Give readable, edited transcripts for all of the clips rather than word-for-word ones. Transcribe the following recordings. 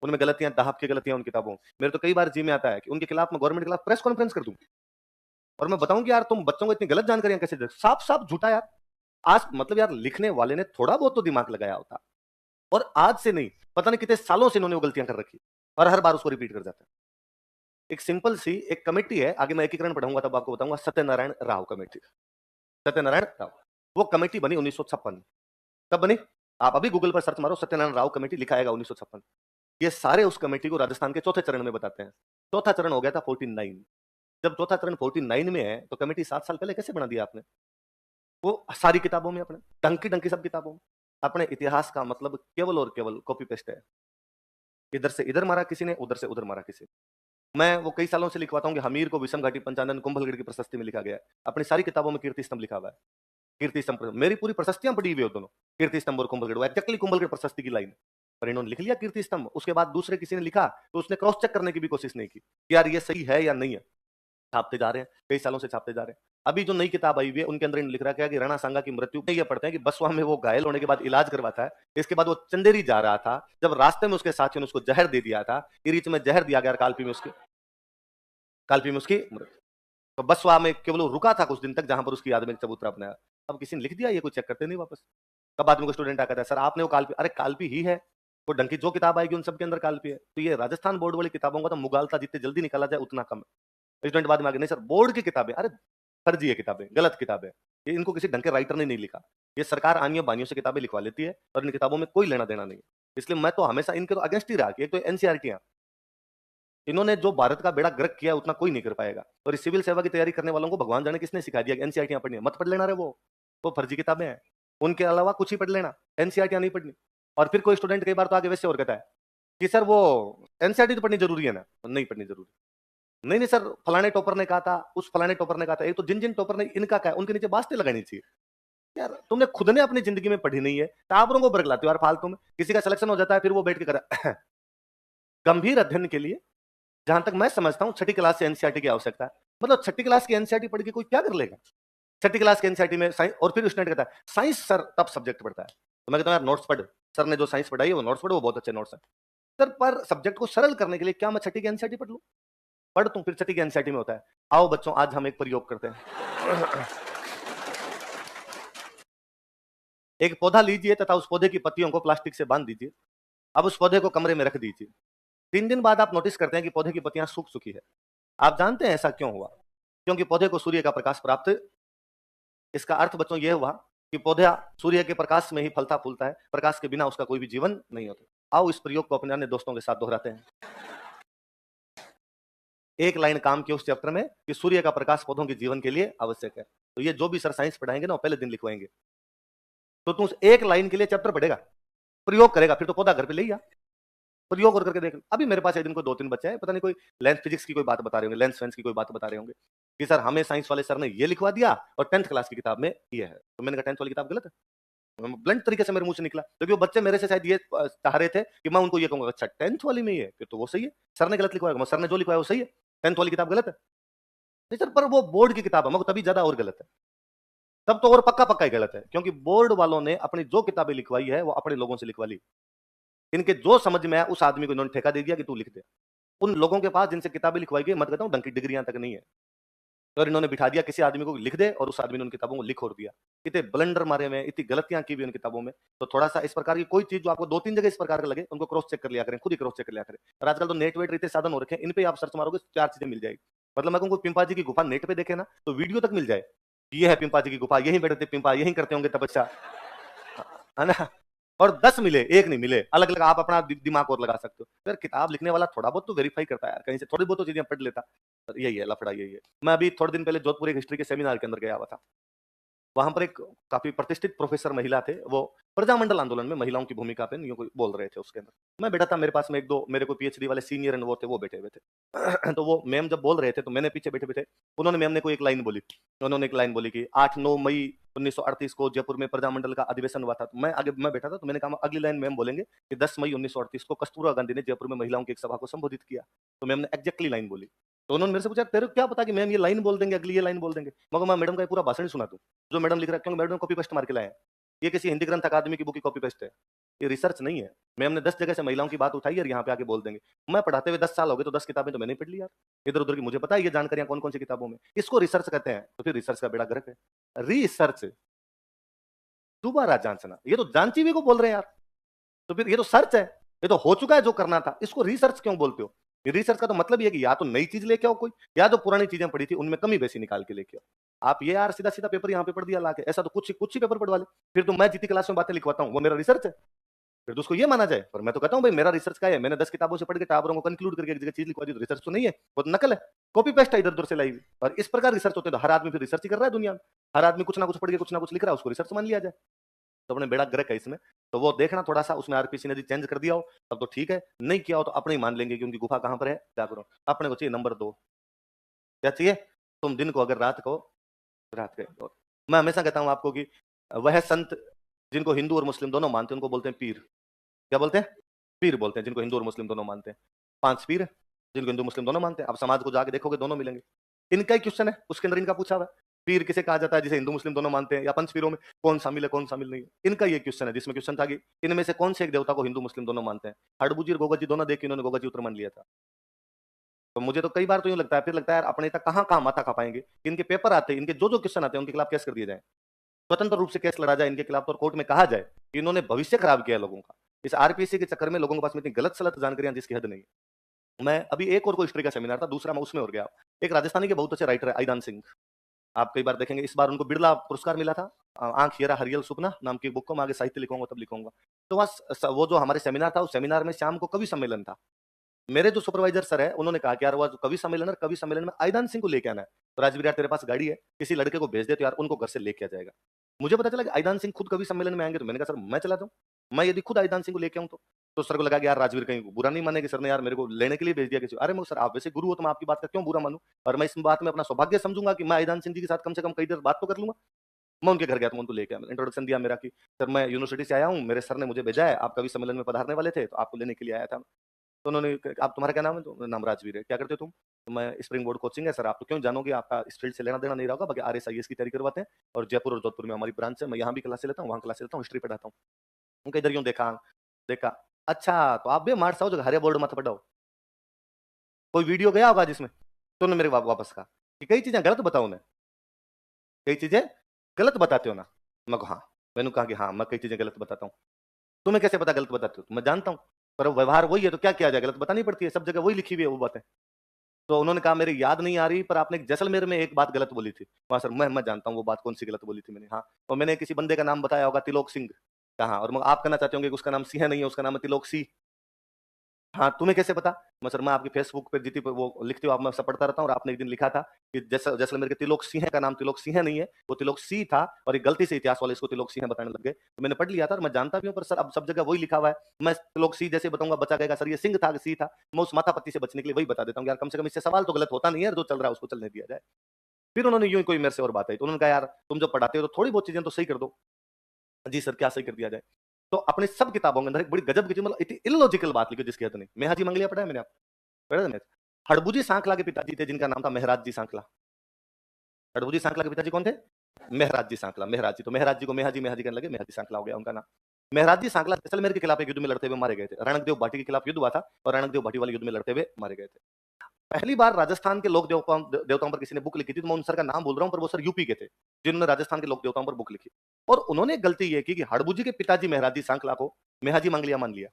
उनमें गलतियाँ दाहक की गलतियाँ उन किताबों में। मेरे तो कई बार जी में आता है कि उनके खिलाफ मैं गवर्नमेंट के खिलाफ प्रेस कॉन्फ्रेंस कर दूँ और मैं बताऊँ कि यार तुम बच्चों को इतनी गलत जानकारियाँ कैसे दे साफ-साफ झूठा यार। आज मतलब यार लिखने वाले ने थोड़ा बहुत तो दिमाग लगाया होता और आज से नहीं, पता नहीं कितने सालों से इन्होंने वो गलतियाँ कर रखी और हर बार उसको रिपीट कर जाते हैं। एक सिंपल सी एक कमेटी है, आगे मैं एकीकरण पढ़ाऊँगा तब आपको बताऊँगा सत्यनारायण राव कमेटी। सत्यनारायण राव, वो कमेटी बनी 1956 में। कब बनी? आप अभी गूगल पर सर्च मारो सत्यनारायण राव कमेटी लिखा आएगा 1956। ये सारे उस कमेटी को राजस्थान के चौथे चरण में बताते हैं। चौथा चरण हो गया था 49। जब चौथा चरण 49 में है, तो कमेटी 7 साल पहले कैसे बना दिया आपने? वो सारी किताबों में अपने, डंकी-डंकी सब किताबों में। अपने इतिहास का मतलब केवल और केवल कॉपी पेस्ट है। इधर से इधर मारा किसी ने, उधर से उधर मारा किसी ने। मैं वो कई सालों से लिखवाता हूँ कि हमीर को विषम घाटी पंचानन कुंभलगढ़ की प्रशस्ति में लिखा गया है। अपनी सारी किताबों में कीर्ति स्तंभ लिखा हुआ है। कीर्ति स्तंभ मेरी पूरी प्रशस्तियाँ पड़ी हुई है वो दोनों। कीर्ति स्तंभ और कुंभलगढ़, वो एग्ज़ैक्टली कुंभलगढ़ प्रशस्ति की लाइन है। पर इन्होंने लिख लिया कीर्ति स्तंभ, उसके बाद दूसरे किसी ने लिखा, तो उसने क्रॉस चेक करने की भी कोशिश नहीं की, कि यार ये सही है या नहीं है। छापते जा रहे हैं, कई सालों से छापते जा रहे हैं। अभी जो नई किताब आई हुई है, उनके अंदर इन्होंने लिख रखा है कि राणा सांगा की मृत्यु ये पढ़ते हैं कि बसवा में वो घायल होने के बाद इलाज करवाता है। इसके बाद वो चंदेरी जा रहा था, जब रास्ते में उसके साथियों ने उसको जहर दे दिया था, इरीच में जहर दिया गया कालपी में उसकी मृत्यु। तो बसवा में केवल वो रुका था कुछ दिन तक, जहां पर उसकी याद में एक चबूतरा बनाया। अब किसी ने लिख दिया, ये कोई चेक करते नहीं वापस। कब बाद में कोई स्टूडेंट आकर सर आपने वो कालपी, अरे कालपी ही है। वो डंकी जो किताब आएगी उन सबके अंदर कालपी है। तो ये राजस्थान बोर्ड वाली किताबों का तो मुगालता जितने जल्दी निकाला जाए उतना कम है। स्टूडेंट बाद में आगे नहीं सर बोर्ड की किताबें, अरे फर्जी है किताबें, गलत किताबें। ये इनको किसी ढंग के राइटर ने नहीं लिखा। ये सरकार आनियों बानियों से किताबें लिखवा लेती है और इन किताबों में कोई लेना देना नहीं है। इसलिए मैं तो हमेशा इनके तो अगेंस्ट ही रहा कि एक तो एनसीईआरटी, इन्होंने जो भारत का बेड़ा गर्क किया उतना कोई नहीं कर पाएगा। और इस सिविल सेवा की तैयारी करने वालों को भगवान जाने किसने सिखा दिया कि एनसीईआरटीयां पढ़नी है? मत पढ़ लेना रे वो फर्जी किताबें हैं। उनके अलावा कुछ ही पढ़ लेना, एनसीईआरटीयां नहीं पढ़नी। और फिर कोई स्टूडेंट कई बार तो आगे वैसे और कहता है कि सर वो एनसीईआरटी तो पढ़नी जरूरी है ना? नहीं पढ़नी जरूरी। नहीं नहीं सर, फलाने टॉपर ने कहा था, उस फलाने टॉपर ने कहा था। एक तो जिन जिन टॉपर ने इनका कहा उनके नीचे बास्ते लगानी चाहिए। यार तुमने खुद ने अपनी जिंदगी में पढ़ी नहीं है, टावरों को बरगलाते हो यार फालतू में। किसी का सिलेक्शन हो जाता है, फिर वो बैठ के करा गंभीर अध्ययन के लिए जहां तक मैं समझता हूं छठी क्लास से एनसीईआरटी की आवश्यकता है। मतलब छठी क्लास की एनसीईआरटी पढ़ के कोई क्या कर लेगा? छठी क्लास के एनसीईआरटी में साइंस, और फिर स्टूडेंट कहता है साइंस सर टफ सब्जेक्ट पढ़ता है। तो मैं कहता हूं यार नोट्स पढ़, सर ने जो साइंस पढ़ाई है वो नोट्स पढ़ो, वो बहुत अच्छे नोट्स हैं। सर पर सब्जेक्ट को सरल करने के लिए क्या मैं छठी की एनसीईआरटी पढ़ लूं? पढ़ तू, फिर छठी की एनसीईआरटी में होता है आओ बच्चों आज हम एक प्रयोग करते हैं। एक पौधा लीजिए तथा उस पौधे की पत्तियों को प्लास्टिक से बांध दीजिए। अब उस पौधे को कमरे में रख दीजिए। 3 दिन बाद आप नोटिस करते हैं कि पौधे की पत्तियां सूख चुकी है। आप जानते हैं ऐसा क्यों हुआ? क्योंकि पौधे को सूर्य का प्रकाश प्राप्त, इसका अर्थ बच्चों यह हुआ कि पौधा सूर्य के प्रकाश में ही फलता फूलता है, प्रकाश के बिना उसका कोई भी जीवन नहीं होता। आओ इस प्रयोग को अपने अन्य दोस्तों के साथ दोहराते हैं। एक लाइन काम की उस चैप्टर में कि सूर्य का प्रकाश पौधों के जीवन के लिए आवश्यक है। तो ये जो भी सर साइंस पढ़ाएंगे ना, वो पहले दिन लिखवाएंगे। तो तू उस एक लाइन के लिए चैप्टर पढ़ेगा, प्रयोग करेगा, फिर तो पौधा घर पे ले ही आ, प्रयोग और करके देख। अभी मेरे पास एक दिन को 2-3 बच्चे हैं, पता नहीं कोई लेंस फिजिक्स की कोई बात बता रहे होंगे, लेंस फेंस की कोई बात बता रहे होंगे कि सर हमें साइंस वाले सर ने ये लिखवा दिया और 10th क्लास की किताब में ये है। तो मैंने कहा 10th वाली किताब गलत है। ब्लंट तरीके से मेरे मुंह से निकला, क्योंकि वो बच्चे मेरे से शायद ये चाह रहे थे कि मैं उनको ये कहूंगा अच्छा 10th वाली में ये है, फिर तो वो सही है। सर ने गलत लिखवाया, सर ने जो लिखवाया वो सही है, 10th वाली किताब गलत है। नहीं सर, पर वो बोर्ड की किताब है, मगर तभी ज्यादा और गलत है। तब तो और पक्का पक्का ही गलत है, क्योंकि बोर्ड वालों ने अपनी जो किताबें लिखवाई है वो अपने लोगों से लिखवा ली। इनके जो समझ में आया उस आदमी को इन्होंने ठेका दे दिया कि तू लिख दे। उन लोगों के पास जिनसे किताबें लिखवाई गई, मत कहता हूं ढंग की डिग्रियां तक नहीं है, और इन्होंने बिठा दिया किसी आदमी को लिख दे, और उस आदमी ने उन किताबों को लिख और दिया। इतने ब्लंडर मारे हुए, इतनी गलतियां की हुई उन किताबों में। तो थोड़ा सा इस प्रकार की कोई चीज जो आपको 2-3 जगह इस प्रकार का लगे, उनको क्रॉस चेक कर लिया करें, खुद ही क्रॉस चेक कर लिया करें। और आजकल तो नेट वेट इतने साधन हो रखे हैं, इन पे आप सर्च मारोगे 4 चीजें मिल जाएगी। मतलब मैं कहूँ पिंपा जी की गुफा नेट पे देखे ना, तो वीडियो तक मिल जाए, ये है पिंपा जी की गुफा, यहीं बैठे थे पिंपा, यहीं करते होंगे तपस्या, है ना? और 10 मिले, एक नहीं मिले, अलग अलग आप अपना दिमाग और लगा सकते हो। फिर किताब लिखने वाला थोड़ा बहुत तो वेरीफाई करता है यार, कहीं से थोड़ी बहुत तो चीजें पढ़ लेता। यही है लफड़ा, यही है। मैं अभी थोड़े दिन पहले जोधपुर एक हिस्ट्री के सेमिनार के अंदर गया हुआ था। वहां पर एक काफी प्रतिष्ठित प्रोफेसर महिला थे, वो प्रजामंडल आंदोलन में महिलाओं की भूमिका पे यूं कोई बोल रहे थे उसके अंदर। मैं बैठा था, मेरे पास में एक दो मेरे को पीएचडी वाले सीनियर वो थे, वो बैठे हुए थे। तो वो मैम जब बोल रहे थे तो मैंने पीछे बैठे बैठे, उन्होंने मैम ने कोई एक लाइन बोली, उन्होंने एक लाइन बोली कि 8-9 मई 1938 को जयपुर में प्रजामंडल का अधिवेशन हुआ था। तो मैं आगे मैं बैठा था, तो मैंने कहा अगली लाइन मैम बोलेंगे कि 10 मई 1938 को कस्तूरबा गांधी ने जयपुर में महिलाओं की एक सभा को संबोधित किया। तो मैम ने एग्जैक्टली लाइन बोली। तो उन्होंने मेरे से पूछा तेरे को क्या पता कि मैम ये लाइन बोल देंगे, अगली ये लाइन बोल देंगे? मगर मैं मैडम का पूरा भाषण ही सुना दूं जो मैडम लिख रहा है, क्योंकि मैडम कॉपी पेस्ट मार के लाए हैं। ये किसी हिंदी ग्रंथ अकादमी की बुक की कॉपी पेस्ट है, ये रिसर्च नहीं है। मैं हमने 10 जगह से महिलाओं की बात उठाई और यहाँ पे आके बोल देंगे। मैं पढ़ाते हुए 10 साल हो गए, तो 10 किताबें तो मैंने पढ़ ली यार, इधर उधर की मुझे पता है ये जानकारियां कौन कौन सी किताबों में। इसको रिसर्च कहते हैं, तो फिर रिसर्च का बेड़ा गर्क है। रिसर्च, दोबारा जांचना, ये तो जांची हुई को बोल रहे हैं यार, तो फिर ये तो सर्च है, ये तो हो चुका है जो करना था, इसको रिसर्च क्यों बोलते हो? रिसर्च का तो मतलब ये है कि या तो नई चीज लेके आओ कोई, या जो पुरानी चीजें पड़ी थी उनमें कमी बेसी निकाल के लेके आओ। आप ये यार सीधा सीधा पेपर यहाँ पे पढ़ दिया लाके, ऐसा तो कुछ ही पेपर पढ़वा ले, फिर तो मैं जितनी क्लास में बातें लिखवाता हूँ वो मेरा रिसर्च है, फिर तो उसको ये माना जाए। पर मैं तो कहता हूँ भाई मेरा रिसर्च क्या है, मैंने 10 किताबों से पढ़ के टावरों को कंक्लूड करके एक जगह चीज लिखवा दी, तो रिसर्च तो नहीं है, वो तो नकल है, कॉपी पेस्ट है इधर उधर से लाई हुई। और इस प्रकार रिसर्च होते हैं तो हर आदमी फिर रिसर्च ही कर रहा है दुनिया में, हर आदमी कुछ ना कुछ पढ़ के कुछ ना कुछ लिख रहा है, उसको रिसर्च मान लिया जाए, तो अपने बेड़ा गर्क है इसमें। तो वो देखना थोड़ा सा, उसमें आरपीसी ने यदि चेंज कर दिया हो तब तो ठीक है, नहीं किया हो तो अपने ही मान लेंगे कि उनकी गुफा कहां पर है, क्या करो। अपने को चाहिए नंबर 2, क्या चाहिए? तुम दिन को अगर रात को, रात के, मैं हमेशा कहता हूं आपको कि वह संत जिनको हिंदू और मुस्लिम दोनों मानते हैं उनको बोलते हैं पीर। क्या बोलते हैं? पीर बोलते हैं जिनको हिंदू और मुस्लिम दोनों मानते हैं। 5 पीर है जिनको हिंदू मुस्लिम दोनों मानते हैं। अब समाज को जाके देखोगे दोनों मिलेंगे। इनका ही क्वेश्चन है, उसके अंदर इनका पूछा हुआ है, पीर किसे कहा जाता है जिसे हिंदू मुस्लिम दोनों मानते हैं, या पंच पीरों में कौन शामिल है कौन शामिल नहीं है। इनका ये क्वेश्चन है, जिसमें क्वेश्चन था कि इनमें से कौन से एक देवता को हिंदू मुस्लिम दोनों मानते हैं। हड़बूजी और गोगा जी दोनों देख के इन्होंने गोगा जी उत्तर मान लिया था। तो मुझे तो कई बार तो यूं लगता है, फिर लगता है यार अपने तक कहां कहां माथा खा पाएंगे, कि इनके पेपर आते हैं, इनके जो जो क्वेश्चन आते हैं उनके खिलाफ केस कर दिए जाए, स्वतंत्र रूप से केस लड़ा जाए इनके खिलाफ, और कोर्ट में कहा जाए कि इन्होंने भविष्य खराब किया है लोगों का। इस आरपीसी के चक्कर में लोगों के पास में इतनी गलत सलत जानकारियां जिसकी हद नहीं है। मैं अभी एक और कोई हिस्ट्री का सेमिनार था, दूसरा मैं उसमें हो गया। एक राजस्थानी के बहुत अच्छे राइटर है आईदान सिंह, आप कई बार देखेंगे, इस बार उनको बिरला पुरस्कार मिला था। आंख हियरा हरियल सुपना नाम की बुक को मैं आगे साहित्य लिखूंगा तब लिखूंगा। तो वहाँ वो जो हमारे सेमिनार था, उस सेमिनार में शाम को कवि सम्मेलन था। मेरे जो सुपरवाइजर सर है उन्होंने कहा कि यार वो कवि सम्मेलन है, कवि सम्मेलन में आईदान सिंह को लेके आना है। तो राजवीर यार तेरे पास गाड़ी है, किसी लड़के को भेज दे तो यार उनको घर से लेके आ जाएगा। मुझे पता चला कि आईदान सिंह खुद कवि सम्मेलन में आएंगे, तो मैंने कहा सर मैं चला जाऊं, मैं यदि खुद आईदान सिंह को लेके आऊं तो सर को लगा कि यार राजवीर कहीं बुरा नहीं मानेगी, सर ने यार मेरे को लेने के लिए भेज दिया किसी। अरे मैं सर आप वैसे गुरु हो तो मैं आपकी बात का क्यों बुरा मानूं, और मैं इस बात में अपना सौभाग्य समझूंगा कि मैं आईदान सिंह जी के साथ कम से कम कई देर बात तो कर लूंगा। मैं उनके घर गया तो मैं उनको लेके आया, इंट्रोडक्शन दिया मेरा कि सर मैं यूनिवर्सिटी से आया हूँ, मेरे सर ने मुझे भेजा है, आप कवि सम्मेलन में पधारने वाले थे तो आपको लेने के लिए आया था। तो उन्होंने आप तुम्हारा क्या नाम है? तो नाम राजवीर है। क्या करते हो तुम? तो मैं स्प्रिंग बोर्ड कोचिंग है सर, आप तो क्यों जानोगे, आपका इस फील्ड से लेना देना नहीं रहा होगा, बाकी आरएसआईएस की तैयारी करवाते हैं और जयपुर और जोधपुर में हमारी ब्रांच है, मैं यहाँ भी क्लास लेता हूँ वहाँ क्लास लेता हूँ, हिस्ट्री पढ़ाता हूँ। उनका इधर यूं देखा देखा, अच्छा तो आप भी मार साओ जो हरे बोर्ड मत पढ़ाओ, कोई वीडियो गया होगा जिसमें। तो उन्होंने मेरे वापस कहा कि कई चीजें गलत बताओ उन्हें, कई चीजें गलत बताते हो ना। मैं हाँ, मैंने कहा कि हाँ मैं कई चीजें गलत बताता हूँ। तुम्हें कैसे पता गलत बताते हो? तो मैं जानता हूँ, पर व्यवहार वही है तो क्या किया जाए, गलत बतानी पड़ती है, सब जगह वही लिखी हुई है वो बातें। तो उन्होंने कहा मेरी याद नहीं आ रही, पर आपने जैसलमेर में एक बात गलत बोली थी। वहां सर मैं जानता हूँ वो बात कौन सी गलत बोली थी मैंने। हाँ, और मैंने किसी बंदे का नाम बताया होगा तिलोक सिंह। कहा और आप कहना चाहते होंगे कि उसका नाम सिंह नहीं है, उसका नाम है तिलोक सिंह। हाँ, तुम्हें कैसे पता? मैं सर मैं आपकी फेसबुक पे जितनी वो लिखते हो आप, मैं सब पढ़ता रहता हूँ, और आपने एक दिन लिखा था कि जैसलमेर के तिलोक सिंह का नाम तिलोक सिंह नहीं है, वो तिलोक सी था, और एक गलती से इतिहास वाले इसको तिलोक सिंह बताने लग गए। तो मैंने पढ़ लिया था और मैं जानता भी हूँ, पर सर अब सब जगह वही लिखा हुआ है, मैं तिलोक सी जैसे बताऊंगा बचा गएगा सर, ये सिंह था कि सी था, मैं उस माथापत्ती से बचने के लिए वही बता देता हूँ यार, कम से कम इससे सवाल तो गलत होता नहीं है, जो चल रहा है उसको चलने दिया जाए। फिर उन्होंने यूं ही कोई मेरे से और बात आई, तो उन्होंने कहा यार तुम जो पढ़ाते हो तो थोड़ी बहुत चीजें तो सही कर दो। जी सर क्या सही कर दिया जाए? तो अपने सब किताबों के अंदर एक बड़ी गजब की चीज, मतलब इतनी इलॉजिकल बात लिखी जिसकी हद नहीं। मेहाजी मंगलिया पढ़ा है मैंने, आप पढ़ा है? हड़बूजी सांकला के पिताजी थे जिनका नाम था मेहराज जी सांकला। हड़बूजी सांकला के पिताजी कौन थे? मेहराज जी सांकला, मेहराज जी। तो मेहराज जी को मेहाजी मेहाजी कहने लगे, मेहाजी सांकला हो गया उनका नाम। मेहराज जी सांकला जैसलमेर के खिलाफ एक युद्ध में लड़ते हुए मारे गए थे, रणकदेव भाटी के खिलाफ युद्ध हुआ था और रणकदेव भाटी वाले युद्ध में लड़ते हुए मारे गए थे। पहली बार राजस्थान के लोक देवताओं पर किसी ने बुक लिखी थी, तो मैं उन सर का नाम बोल रहा हूं, पर वो सर यूपी के थे जिन्होंने राजस्थान के लोक देवताओं पर बुक लिखी। और उन्होंने एक गलती ये की कि हड़बूजी के पिताजी मेहराजी सांकला को मेहाजी मंगलिया मान लिया,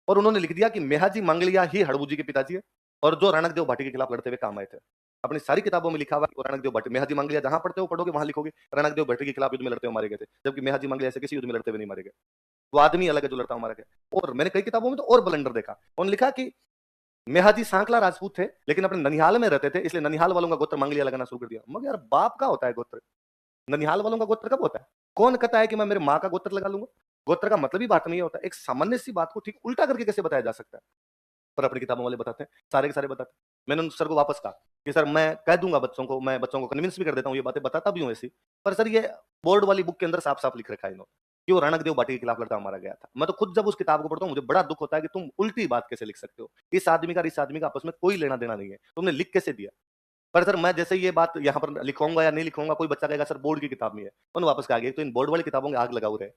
और उन्होंने लिख दिया कि मेहाजी मंगलिया ही हड़बूजी के पिताजी है, और जो रणकदेव भाटी के खिलाफ लड़ते हुए काम आए थे। अपनी सारी किताबों में लिखा हुआ है रणकदेव भाटी, मेहाजी मंगलिया जहां पढ़ते हो पढ़ोगे वहां लिखोगे रणकदेव भाटी के खिलाफ युद्ध में लड़ते हुए मारे गए थे, जबकि मेहाजी मंगलिया ऐसे किसी युद्ध में लड़ते हुए नहीं मारे गए। वो आदमी अलग है जो लड़ता हुआ मारा गया। और मैंने कई किताबों में तो और बलंडर देखा, उन्होंने लिखा कि मेहाजी सांकला राजपूत थे लेकिन अपने ननिहाल में रहते थे, इसलिए ननिहाल वालों का गोत्र मंगलिया लगाना शुरू कर दिया। मगर यार बाप का होता है गोत्र, ननिहाल वालों का गोत्र कब होता है? कौन कहता है कि मैं मेरे माँ का गोत्र लगा लूंगा? गोत्र का मतलब ही बात नहीं होता। एक सामान्य सी बात को ठीक उल्टा करके कैसे बताया जा सकता है? पर अपनी किताबों वाले बताते हैं, सारे के सारे बताते हैं। मैंने उन सर को वापस कहा कि सर मैं कह दूंगा बच्चों को, मैं बच्चों को कन्विंस भी कर देता हूँ, ये बातें बताता भी हूँ ऐसी, पर सर ये बोर्ड वाली बुक के अंदर साफ साफ लिख रखा है इन्होंने कि वो रणकदेव भाटी के खिलाफ लड़ता मारा गया था। मैं तो खुद जब उस किताब को पढ़ता हूँ मुझे बड़ा दुख होता है कि तुम उल्टी बात कैसे लिख सकते हो। इस आदमी का आपस में कोई लेना देना नहीं है, तुमने लिख कैसे दिया? पर सर मैं जैसे ये बात यहाँ पर लिखवाऊंगा या नहीं लिखवाऊंगा, कोई बच्चा कहेगा सर बोर्ड की किताब में है, उन्होंने वापस कहा गया तो इन बोर्ड वाली किताबों में आग लगाओ रहे।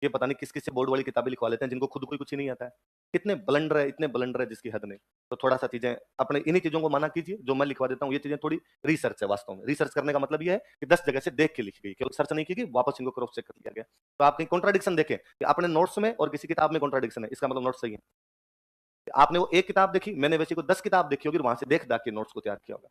ये पता नहीं किस किस से बोर्ड वाली किताबें लिखवा लेते हैं जिनको खुद को कुछ ही नहीं आता है। कितने ब्लंडर है, इतने ब्लंडर है जिसकी हद नहीं। तो थोड़ा सा चीजें अपने इन्हीं चीजों को माना कीजिए, जो मैं लिखवा देता हूँ ये चीजें थोड़ी रिसर्च है। वास्तव में रिसर्च करने का मतलब ये है कि 10 जगह से देख के लिखी गई, केवल सर्च नहीं की गई, वापस इनको क्रॉस चेक कर लिया गया। तो आप कहीं कॉन्ट्राडिक्शन देखें कि अपने नोट्स में और किसी किताब में कॉन्ट्राडिक्शन है, इसका मतलब नोट्स सही है। आपने वो एक किताब देखी, मैंने वैसे को 10 किताब देखी होगी, वहां से देख दाख के नोट्स को तैयार किया होगा।